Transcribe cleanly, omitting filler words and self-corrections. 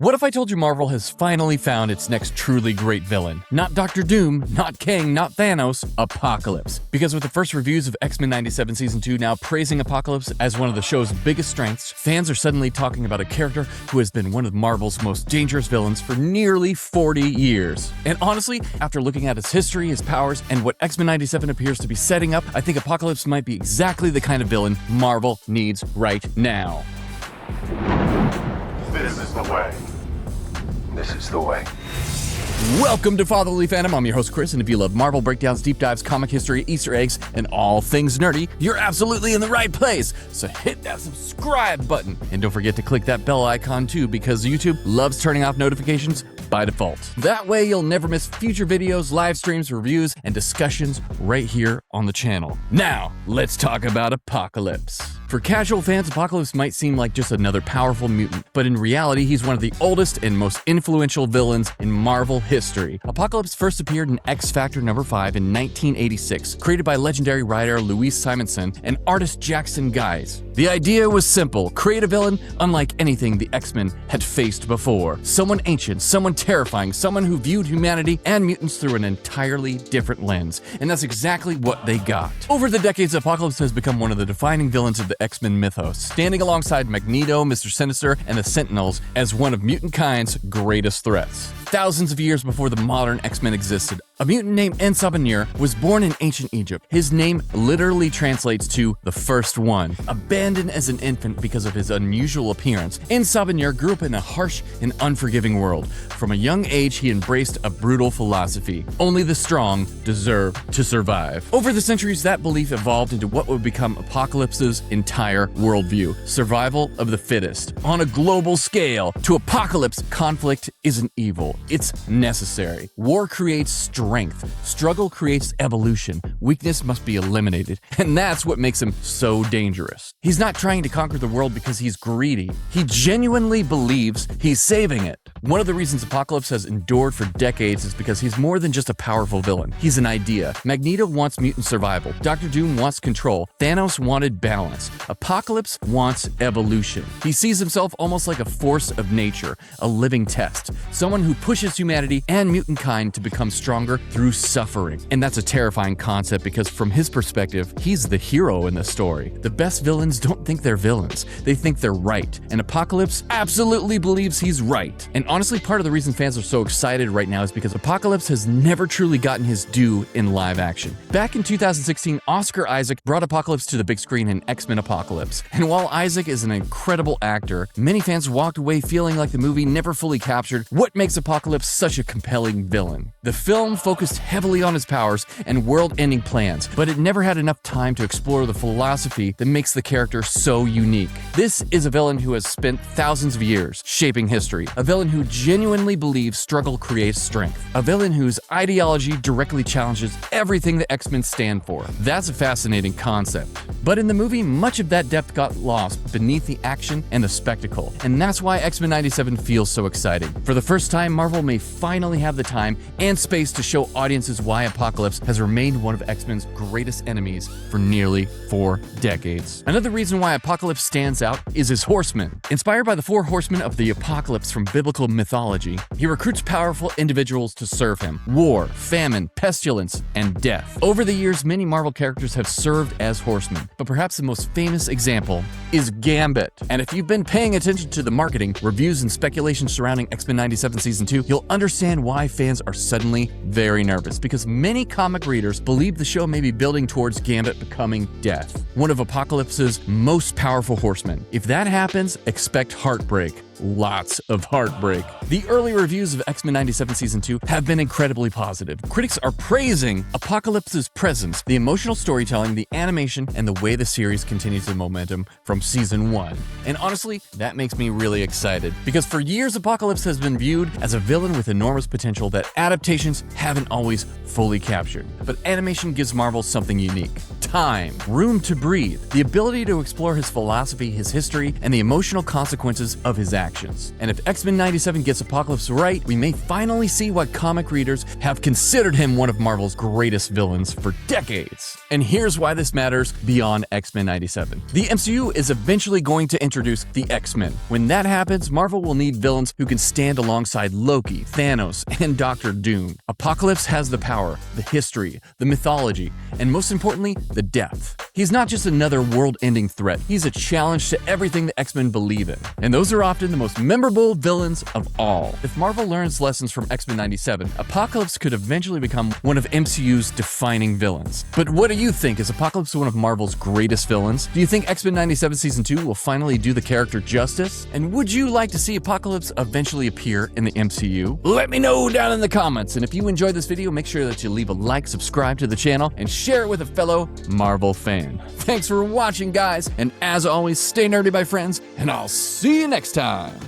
What if I told you Marvel has finally found its next truly great villain? Not Doctor Doom, not Kang, not Thanos, Apocalypse. Because with the first reviews of X-Men 97 Season 2 now praising Apocalypse as one of the show's biggest strengths, fans are suddenly talking about a character who has been one of Marvel's most dangerous villains for nearly 40 years. And honestly, after looking at his history, his powers, and what X-Men 97 appears to be setting up, I think Apocalypse might be exactly the kind of villain Marvel needs right now. This is the way. This is the way. Welcome to Fatherly Fandom. I'm your host, Chris, and if you love Marvel breakdowns, deep dives, comic history, Easter eggs, and all things nerdy, you're absolutely in the right place. So hit that subscribe button. And don't forget to click that bell icon too, because YouTube loves turning off notifications by default. That way you'll never miss future videos, live streams, reviews, and discussions right here on the channel. Now, let's talk about Apocalypse. For casual fans, Apocalypse might seem like just another powerful mutant, but in reality, he's one of the oldest and most influential villains in Marvel history. Apocalypse first appeared in X-Factor number 5 in 1986, created by legendary writer Louise Simonson and artist Jackson Guise. The idea was simple: create a villain unlike anything the X-Men had faced before. Someone ancient, someone terrifying, someone who viewed humanity and mutants through an entirely different lens. And that's exactly what they got. Over the decades, Apocalypse has become one of the defining villains of the X-Men mythos, standing alongside Magneto, Mr. Sinister, and the Sentinels as one of mutant kind's greatest threats. Thousands of years before the modern X-Men existed, a mutant named En Sabah Nur was born in ancient Egypt. His name literally translates to the first one. Abandoned as an infant because of his unusual appearance, En Sabah Nur grew up in a harsh and unforgiving world. From a young age, he embraced a brutal philosophy: only the strong deserve to survive. Over the centuries, that belief evolved into what would become Apocalypse's entire worldview: survival of the fittest. On a global scale, to Apocalypse, conflict isn't evil. It's necessary. War creates strength. Struggle creates evolution. Weakness must be eliminated. And that's what makes him so dangerous. He's not trying to conquer the world because he's greedy. He genuinely believes he's saving it. One of the reasons Apocalypse has endured for decades is because he's more than just a powerful villain. He's an idea. Magneto wants mutant survival. Dr. Doom wants control. Thanos wanted balance. Apocalypse wants evolution. He sees himself almost like a force of nature, a living test, someone who pushes humanity and mutant kind to become stronger through suffering. And that's a terrifying concept because from his perspective, he's the hero in the story. The best villains don't think they're villains. They think they're right. And Apocalypse absolutely believes he's right. And honestly, part of the reason fans are so excited right now is because Apocalypse has never truly gotten his due in live action. Back in 2016, Oscar Isaac brought Apocalypse to the big screen in X-Men Apocalypse. And while Isaac is an incredible actor, many fans walked away feeling like the movie never fully captured what makes Apocalypse such a compelling villain. The film focused heavily on his powers and world-ending plans, but it never had enough time to explore the philosophy that makes the character so unique. This is a villain who has spent thousands of years shaping history, a villain who genuinely believes struggle creates strength, a villain whose ideology directly challenges everything the X-Men stand for. That's a fascinating concept. But in the movie, much of that depth got lost beneath the action and the spectacle, and that's why X-Men 97 feels so exciting. For the first time, Marvel may finally have the time and space to show audiences why Apocalypse has remained one of X-Men's greatest enemies for nearly 4 decades. Another reason why Apocalypse stands out is his Horsemen. Inspired by the 4 Horsemen of the Apocalypse from biblical mythology, he recruits powerful individuals to serve him: war, famine, pestilence, and death. Over the years, many Marvel characters have served as Horsemen, but perhaps the most famous example is Gambit. And if you've been paying attention to the marketing, reviews, and speculation surrounding X-Men 97 Season 2, you'll understand why fans are suddenly very nervous, because many comic readers believe the show may be building towards Gambit becoming Death, one of Apocalypse's most powerful horsemen. If that happens, expect heartbreak. Lots of heartbreak. The early reviews of X-Men 97 Season 2 have been incredibly positive. Critics are praising Apocalypse's presence, the emotional storytelling, the animation, and the way the series continues the momentum from Season 1. And honestly, that makes me really excited, because for years Apocalypse has been viewed as a villain with enormous potential that adaptations haven't always fully captured. But animation gives Marvel something unique: time, room to breathe, the ability to explore his philosophy, his history, and the emotional consequences of his actions. actions. And if X-Men 97 gets Apocalypse right, we may finally see why comic readers have considered him one of Marvel's greatest villains for decades. And here's why this matters beyond X-Men 97. The MCU is eventually going to introduce the X-Men. When that happens, Marvel will need villains who can stand alongside Loki, Thanos, and Doctor Doom. Apocalypse has the power, the history, the mythology, and most importantly, the depth. He's not just another world-ending threat, he's a challenge to everything the X-Men believe in. And those are often the most memorable villains of all. If Marvel learns lessons from X-Men 97, Apocalypse could eventually become one of MCU's defining villains. But what do you think? Is Apocalypse one of Marvel's greatest villains? Do you think X-Men 97 Season 2 will finally do the character justice? And would you like to see Apocalypse eventually appear in the MCU? Let me know down in the comments, and if you enjoyed this video, make sure that you leave a like, subscribe to the channel, and share it with a fellow Marvel fan. Thanks for watching, guys, and as always, stay nerdy, my friends, and I'll see you next time.